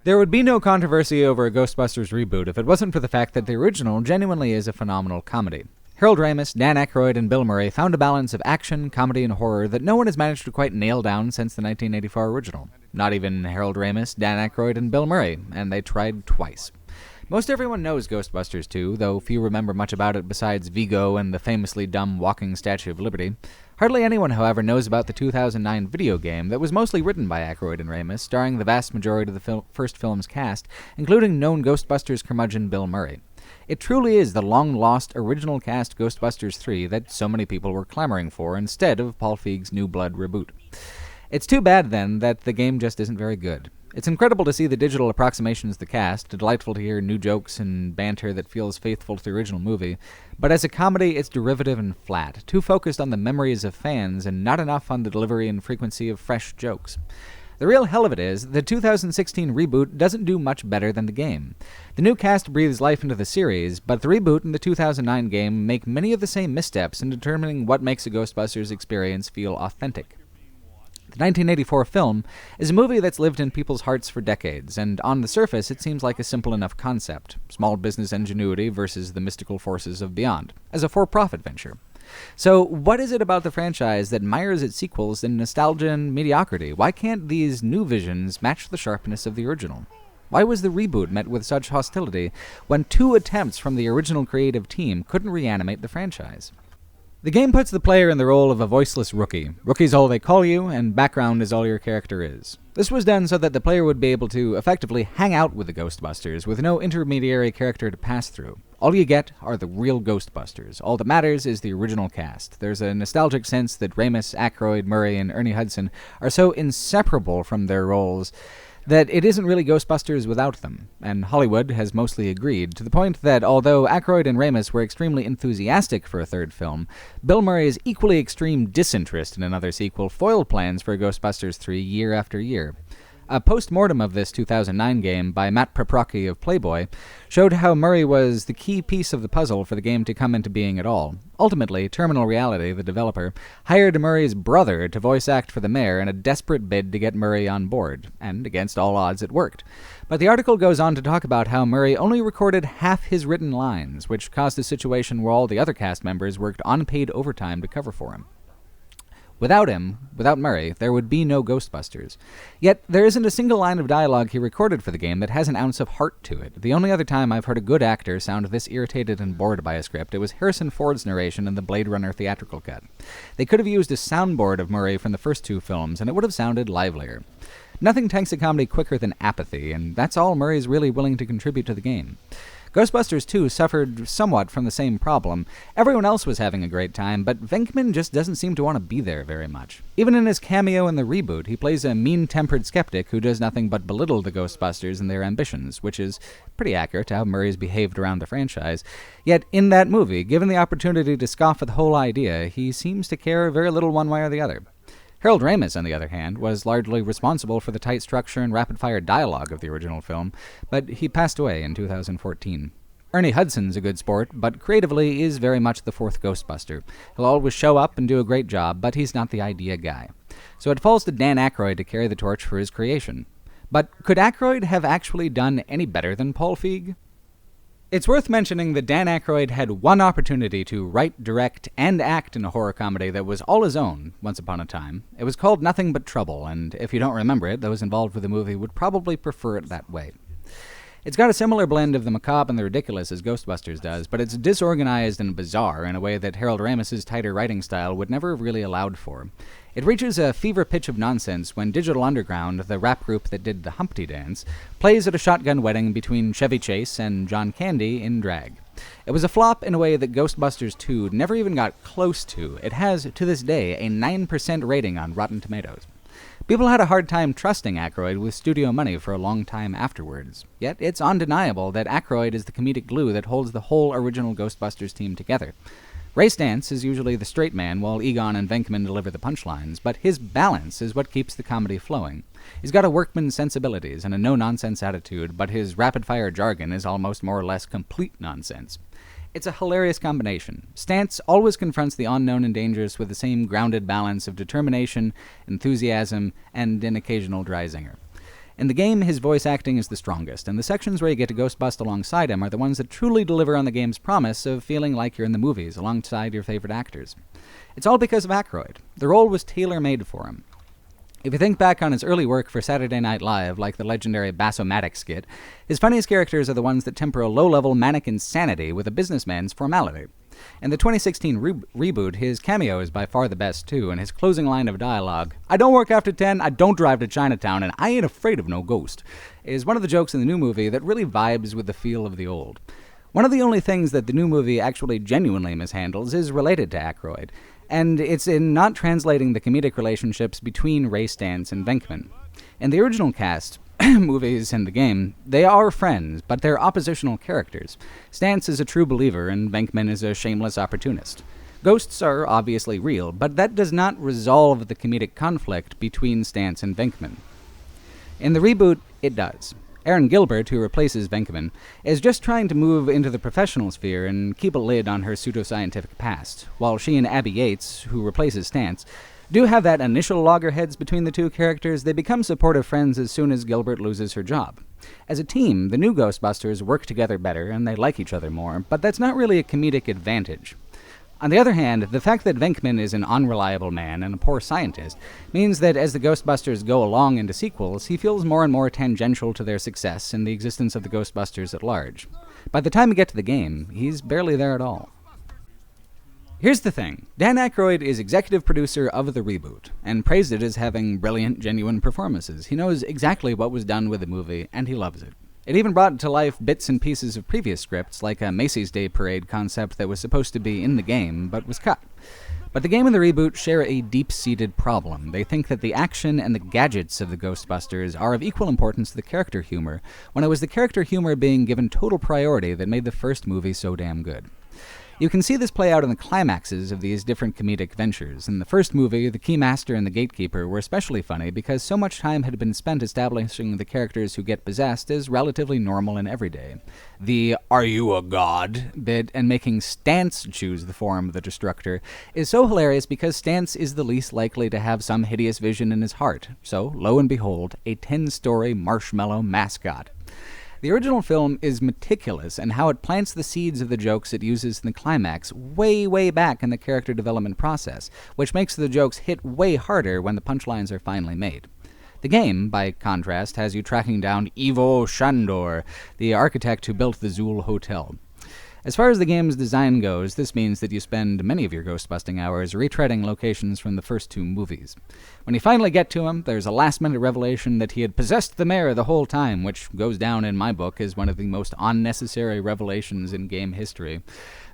There would be no controversy over a Ghostbusters reboot if it wasn't for the fact that the original genuinely is a phenomenal comedy. Harold Ramis, Dan Aykroyd, and Bill Murray found a balance of action, comedy, and horror that no one has managed to quite nail down since the 1984 original. Not even Harold Ramis, Dan Aykroyd, and Bill Murray, and they tried twice. Most everyone knows Ghostbusters 2, though few remember much about it besides Vigo and the famously dumb walking Statue of Liberty. Hardly anyone, however, knows about the 2009 video game that was mostly written by Aykroyd and Ramis, starring the vast majority of the first film's cast, including known Ghostbusters curmudgeon Bill Murray. It truly is the long-lost original cast Ghostbusters 3 that so many people were clamoring for instead of Paul Feig's New Blood reboot. It's too bad, then, that the game just isn't very good. It's incredible to see the digital approximations of the cast, delightful to hear new jokes and banter that feels faithful to the original movie, but as a comedy it's derivative and flat, too focused on the memories of fans and not enough on the delivery and frequency of fresh jokes. The real hell of it is, the 2016 reboot doesn't do much better than the game. The new cast breathes life into the series, but the reboot and the 2009 game make many of the same missteps in determining what makes a Ghostbusters experience feel authentic. The 1984 film is a movie that's lived in people's hearts for decades, and on the surface it seems like a simple enough concept, small business ingenuity versus the mystical forces of beyond, as a for-profit venture. So, what is it about the franchise that mires its sequels in nostalgia and mediocrity? Why can't these new visions match the sharpness of the original? Why was the reboot met with such hostility when 2 attempts from the original creative team couldn't reanimate the franchise? The game puts the player in the role of a voiceless rookie. Rookie's all they call you, and background is all your character is. This was done so that the player would be able to effectively hang out with the Ghostbusters with no intermediary character to pass through. All you get are the real Ghostbusters. All that matters is the original cast. There's a nostalgic sense that Ramis, Aykroyd, Murray, and Ernie Hudson are so inseparable from their roles that it isn't really Ghostbusters without them, and Hollywood has mostly agreed, to the point that although Aykroyd and Ramis were extremely enthusiastic for a third film, Bill Murray's equally extreme disinterest in another sequel foiled plans for Ghostbusters 3 year after year. A post-mortem of this 2009 game by Matt Paprocki of Playboy showed how Murray was the key piece of the puzzle for the game to come into being at all. Ultimately, Terminal Reality, the developer, hired Murray's brother to voice act for the mayor in a desperate bid to get Murray on board, and against all odds it worked. But the article goes on to talk about how Murray only recorded half his written lines, which caused a situation where all the other cast members worked unpaid overtime to cover for him. Without him, without Murray, there would be no Ghostbusters. Yet, there isn't a single line of dialogue he recorded for the game that has an ounce of heart to it. The only other time I've heard a good actor sound this irritated and bored by a script, it was Harrison Ford's narration in the Blade Runner theatrical cut. They could have used a soundboard of Murray from the first 2 films, and it would have sounded livelier. Nothing tanks a comedy quicker than apathy, and that's all Murray's really willing to contribute to the game. Ghostbusters 2 suffered somewhat from the same problem. Everyone else was having a great time, but Venkman just doesn't seem to want to be there very much. Even in his cameo in the reboot, he plays a mean-tempered skeptic who does nothing but belittle the Ghostbusters and their ambitions, which is pretty accurate to how Murray's behaved around the franchise. Yet, in that movie, given the opportunity to scoff at the whole idea, he seems to care very little one way or the other. Harold Ramis, on the other hand, was largely responsible for the tight structure and rapid-fire dialogue of the original film, but he passed away in 2014. Ernie Hudson's a good sport, but creatively is very much the 4th Ghostbuster. He'll always show up and do a great job, but he's not the idea guy. So it falls to Dan Aykroyd to carry the torch for his creation. But could Aykroyd have actually done any better than Paul Feig? It's worth mentioning that Dan Aykroyd had one opportunity to write, direct, and act in a horror comedy that was all his own, once upon a time. It was called Nothing But Trouble, and if you don't remember it, those involved with the movie would probably prefer it that way. It's got a similar blend of the macabre and the ridiculous as Ghostbusters does, but it's disorganized and bizarre in a way that Harold Ramis's tighter writing style would never have really allowed for. It reaches a fever pitch of nonsense when Digital Underground, the rap group that did the Humpty Dance, plays at a shotgun wedding between Chevy Chase and John Candy in drag. It was a flop in a way that Ghostbusters 2 never even got close to. It has, to this day, a 9% rating on Rotten Tomatoes. People had a hard time trusting Aykroyd with studio money for a long time afterwards. Yet it's undeniable that Aykroyd is the comedic glue that holds the whole original Ghostbusters team together. Ray Stantz is usually the straight man, while Egon and Venkman deliver the punchlines, but his balance is what keeps the comedy flowing. He's got a workman's sensibilities and a no-nonsense attitude, but his rapid-fire jargon is almost more or less complete nonsense. It's a hilarious combination. Stantz always confronts the unknown and dangerous with the same grounded balance of determination, enthusiasm, and an occasional dry zinger. In the game, his voice acting is the strongest, and the sections where you get to ghost bust alongside him are the ones that truly deliver on the game's promise of feeling like you're in the movies alongside your favorite actors. It's all because of Aykroyd. The role was tailor-made for him. If you think back on his early work for Saturday Night Live, like the legendary Bass-O-Matic skit, his funniest characters are the ones that temper a low-level manic insanity with a businessman's formality. In the 2016 reboot, his cameo is by far the best, too, and his closing line of dialogue, "I don't work after 10, I don't drive to Chinatown, and I ain't afraid of no ghost," is one of the jokes in the new movie that really vibes with the feel of the old. One of the only things that the new movie actually genuinely mishandles is related to Aykroyd, and it's in not translating the comedic relationships between Ray Stantz and Venkman. In the original cast, movies and the game, they are friends, but they're oppositional characters. Stantz is a true believer, and Venkman is a shameless opportunist. Ghosts are obviously real, but that does not resolve the comedic conflict between Stantz and Venkman. In the reboot, it does. Aaron Gilbert, who replaces Venkman, is just trying to move into the professional sphere and keep a lid on her pseudoscientific past, while she and Abby Yates, who replaces Stantz, do have that initial loggerheads between the two characters. They become supportive friends as soon as Gilbert loses her job. As a team, the new Ghostbusters work together better and they like each other more, but that's not really a comedic advantage. On the other hand, the fact that Venkman is an unreliable man and a poor scientist means that as the Ghostbusters go along into sequels, he feels more and more tangential to their success and the existence of the Ghostbusters at large. By the time we get to the game, he's barely there at all. Here's the thing. Dan Aykroyd is executive producer of the reboot, and praised it as having brilliant, genuine performances. He knows exactly what was done with the movie, and he loves it. It even brought to life bits and pieces of previous scripts, like a Macy's Day Parade concept that was supposed to be in the game, but was cut. But the game and the reboot share a deep-seated problem. They think that the action and the gadgets of the Ghostbusters are of equal importance to the character humor, when it was the character humor being given total priority that made the first movie so damn good. You can see this play out in the climaxes of these different comedic ventures. In the first movie, the Keymaster and the Gatekeeper were especially funny because so much time had been spent establishing the characters who get possessed as relatively normal and everyday. The "Are you a god?" bit and making Stantz choose the form of the Destructor is so hilarious because Stantz is the least likely to have some hideous vision in his heart. So, lo and behold, a 10-story marshmallow mascot. The original film is meticulous in how it plants the seeds of the jokes it uses in the climax way, way back in the character development process, which makes the jokes hit way harder when the punchlines are finally made. The game, by contrast, has you tracking down Ivo Shandor, the architect who built the Zool Hotel. As far as the game's design goes, this means that you spend many of your ghost-busting hours retreading locations from the first two movies. When you finally get to him, there's a last-minute revelation that he had possessed the mayor the whole time, which goes down in my book as one of the most unnecessary revelations in game history.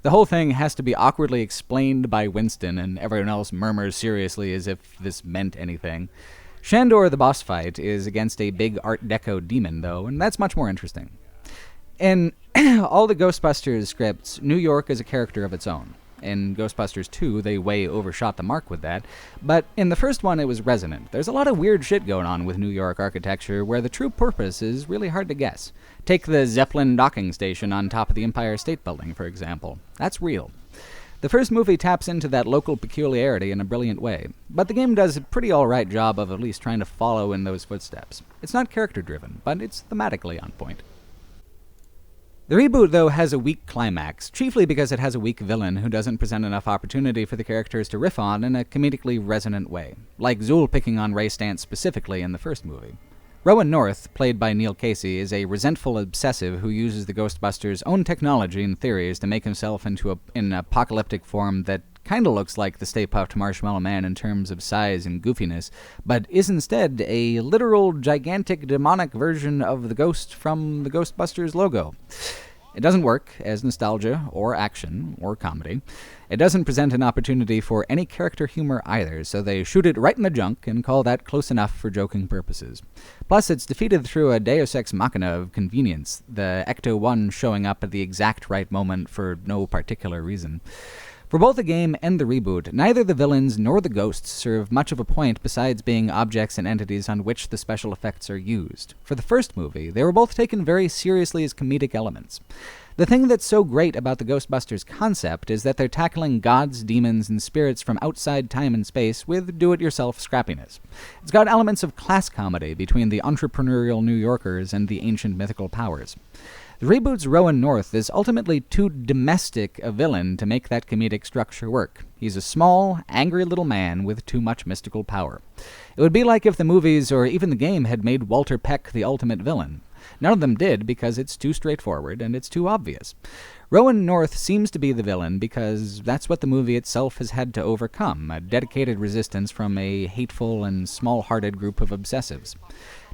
The whole thing has to be awkwardly explained by Winston, and everyone else murmurs seriously as if this meant anything. Shandor, the boss fight, is against a big Art Deco demon, though, and that's much more interesting. In all the Ghostbusters scripts, New York is a character of its own. In Ghostbusters 2, they way overshot the mark with that, but in the first one it was resonant. There's a lot of weird shit going on with New York architecture where the true purpose is really hard to guess. Take the Zeppelin docking station on top of the Empire State Building, for example. That's real. The first movie taps into that local peculiarity in a brilliant way, but the game does a pretty alright job of at least trying to follow in those footsteps. It's not character-driven, but it's thematically on point. The reboot, though, has a weak climax, chiefly because it has a weak villain who doesn't present enough opportunity for the characters to riff on in a comedically resonant way, like Zool picking on Ray Stantz specifically in the first movie. Rowan North, played by Neil Casey, is a resentful obsessive who uses the Ghostbusters' own technology and theories to make himself into an apocalyptic form that kinda looks like the Stay Puft Marshmallow Man in terms of size and goofiness, but is instead a literal, gigantic, demonic version of the ghost from the Ghostbusters logo. It doesn't work as nostalgia, or action, or comedy. It doesn't present an opportunity for any character humor either, so they shoot it right in the junk and call that close enough for joking purposes. Plus, it's defeated through a deus ex machina of convenience, the Ecto-1 showing up at the exact right moment for no particular reason. For both the game and the reboot, neither the villains nor the ghosts serve much of a point besides being objects and entities on which the special effects are used. For the first movie, they were both taken very seriously as comedic elements. The thing that's so great about the Ghostbusters concept is that they're tackling gods, demons, and spirits from outside time and space with do-it-yourself scrappiness. It's got elements of class comedy between the entrepreneurial New Yorkers and the ancient mythical powers. The reboot's Rowan North is ultimately too domestic a villain to make that comedic structure work. He's a small, angry little man with too much mystical power. It would be like if the movies or even the game had made Walter Peck the ultimate villain. None of them did because it's too straightforward and it's too obvious. Rowan North seems to be the villain because that's what the movie itself has had to overcome, a dedicated resistance from a hateful and small-hearted group of obsessives.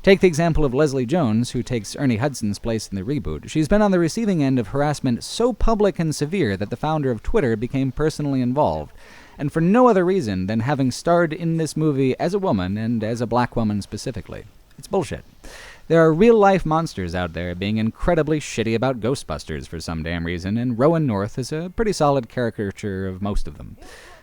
Take the example of Leslie Jones, who takes Ernie Hudson's place in the reboot. She's been on the receiving end of harassment so public and severe that the founder of Twitter became personally involved, and for no other reason than having starred in this movie as a woman and as a black woman specifically. It's bullshit. There are real-life monsters out there being incredibly shitty about Ghostbusters for some damn reason, and Rowan North is a pretty solid caricature of most of them.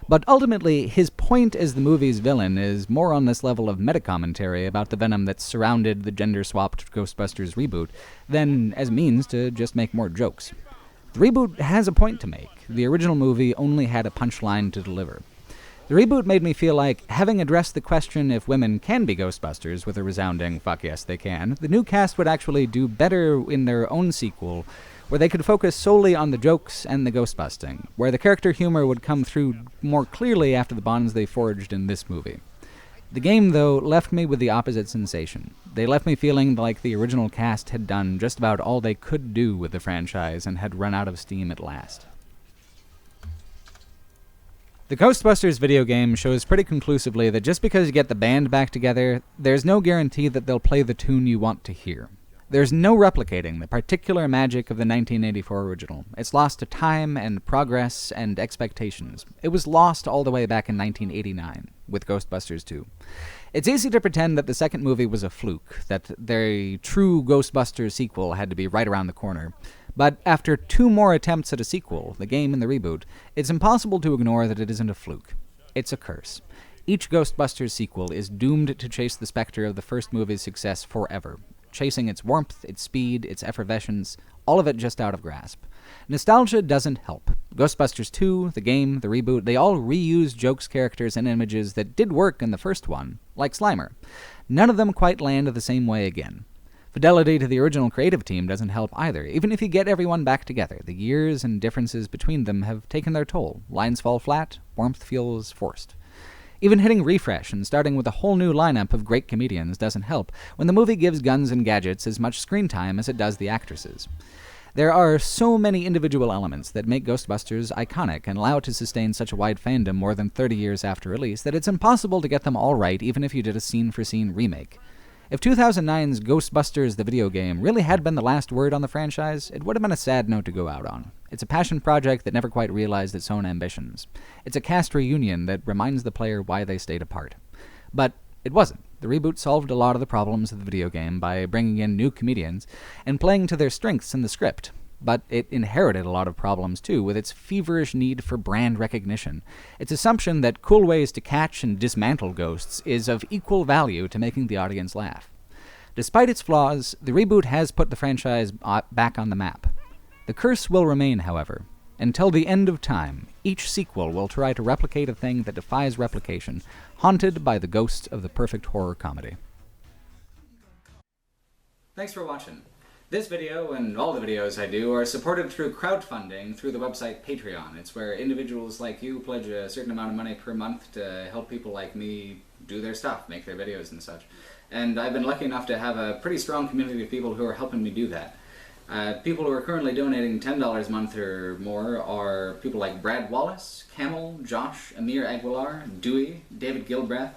But ultimately, his point as the movie's villain is more on this level of meta-commentary about the venom that's surrounded the gender-swapped Ghostbusters reboot than as means to just make more jokes. The reboot has a point to make. The original movie only had a punchline to deliver. The reboot made me feel like, having addressed the question if women can be Ghostbusters with a resounding "fuck yes they can," the new cast would actually do better in their own sequel, where they could focus solely on the jokes and the ghostbusting, where the character humor would come through more clearly after the bonds they forged in this movie. The game, though, left me with the opposite sensation. They left me feeling like the original cast had done just about all they could do with the franchise and had run out of steam at last. The Ghostbusters video game shows pretty conclusively that just because you get the band back together, there's no guarantee that they'll play the tune you want to hear. There's no replicating the particular magic of the 1984 original. It's lost to time and progress and expectations. It was lost all the way back in 1989 with Ghostbusters 2. It's easy to pretend that the second movie was a fluke, that their true Ghostbusters sequel had to be right around the corner. But after 2 more attempts at a sequel, the game and the reboot, it's impossible to ignore that it isn't a fluke. It's a curse. Each Ghostbusters sequel is doomed to chase the specter of the first movie's success forever, chasing its warmth, its speed, its effervescence, all of it just out of grasp. Nostalgia doesn't help. Ghostbusters 2, the game, the reboot, they all reuse jokes, characters, and images that did work in the first one, like Slimer. None of them quite land the same way again. Fidelity to the original creative team doesn't help either. Even if you get everyone back together, the years and differences between them have taken their toll. Lines fall flat, warmth feels forced. Even hitting refresh and starting with a whole new lineup of great comedians doesn't help when the movie gives guns and gadgets as much screen time as it does the actresses. There are so many individual elements that make Ghostbusters iconic and allow it to sustain such a wide fandom more than 30 years after release that it's impossible to get them all right even if you did a scene-for-scene remake. If 2009's Ghostbusters the video game really had been the last word on the franchise, it would have been a sad note to go out on. It's a passion project that never quite realized its own ambitions. It's a cast reunion that reminds the player why they stayed apart. But it wasn't. The reboot solved a lot of the problems of the video game by bringing in new comedians and playing to their strengths in the script. But it inherited a lot of problems too, with its feverish need for brand recognition. Its assumption that cool ways to catch and dismantle ghosts is of equal value to making the audience laugh. Despite its flaws, the reboot has put the franchise back on the map. The curse will remain, however. Until the end of time, each sequel will try to replicate a thing that defies replication, haunted by the ghost of the perfect horror comedy. Thanks for watching. This video and all the videos I do are supported through crowdfunding through the website Patreon. It's where individuals like you pledge a certain amount of money per month to help people like me do their stuff, make their videos and such. And I've been lucky enough to have a pretty strong community of people who are helping me do that. People who are currently donating $10 a month or more are people like Brad Wallace, Camel, Josh, Amir Aguilar, Dewey, David Gilbreth,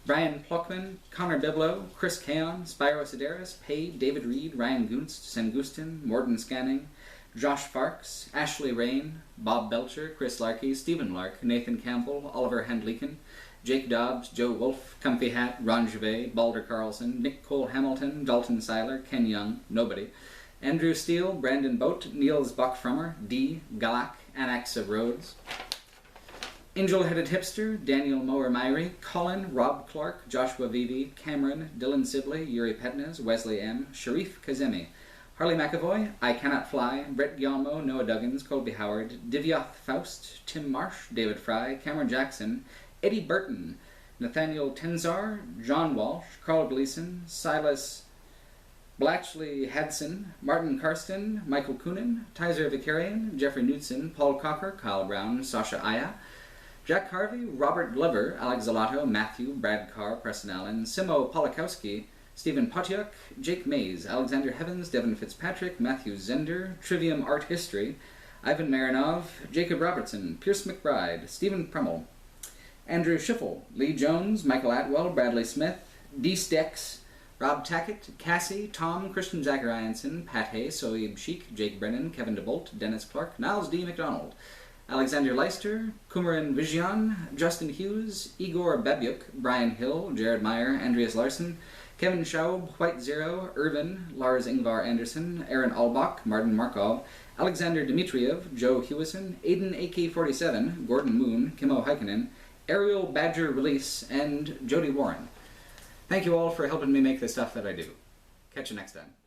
Brian Pluckman, Connor Biblo, Chris Kaon, Spyro Sedaris, Paid, David Reed, Ryan Gunst, Sengustin, Morton Scanning, Josh Farks, Ashley Rain, Bob Belcher, Chris Larkey, Stephen Lark, Nathan Campbell, Oliver Handliken, Jake Dobbs, Joe Wolf, Comfy Hat, Ron Gervais, Balder Carlson, Nick Cole Hamilton, Dalton Seiler, Ken Young, Nobody, Andrew Steele, Brandon Boat, Niels Buckfrummer, D, Galak, Annex of Rhodes, Angel-Headed Hipster, Daniel Mower-Myrie, Colin, Rob Clark, Joshua Vivi, Cameron, Dylan Sibley, Yuri Petnes, Wesley M., Sharif Kazemi, Harley McAvoy, I Cannot Fly, Brett Gilmo, Noah Duggins, Colby Howard, Divyath Faust, Tim Marsh, David Fry, Cameron Jackson, Eddie Burton, Nathaniel Tenzar, John Walsh, Carl Gleason, Silas Blatchley Hadson, Martin Karsten, Michael Coonan, Tyser Vicarian, Jeffrey Knudsen, Paul Cocker, Kyle Brown, Sasha Aya, Jack Harvey, Robert Glover, Alex Zalato, Matthew, Brad Carr, Preston Allen, Simo Polakowski, Stephen Potiuk, Jake Mays, Alexander Heavens, Devin Fitzpatrick, Matthew Zender, Trivium Art History, Ivan Marinov, Jacob Robertson, Pierce McBride, Stephen Premmel, Andrew Schiffel, Lee Jones, Michael Atwell, Bradley Smith, D. Stex, Rob Tackett, Cassie, Tom, Christian Zacharianson, Pat Hay, Soeb Sheik, Jake Brennan, Kevin DeBolt, Dennis Clark, Niles D. McDonald, Alexander Leister, Kumaran Vijian, Justin Hughes, Igor Babyuk, Brian Hill, Jared Meyer, Andreas Larson, Kevin Schaub, White Zero, Irvin, Lars Ingvar Anderson, Aaron Albach, Martin Markov, Alexander Dmitriev, Joe Hewison, Aiden AK-47, Gordon Moon, Kimmo Heikkinen, Ariel Badger Release, and Jody Warren. Thank you all for helping me make the stuff that I do. Catch you next time.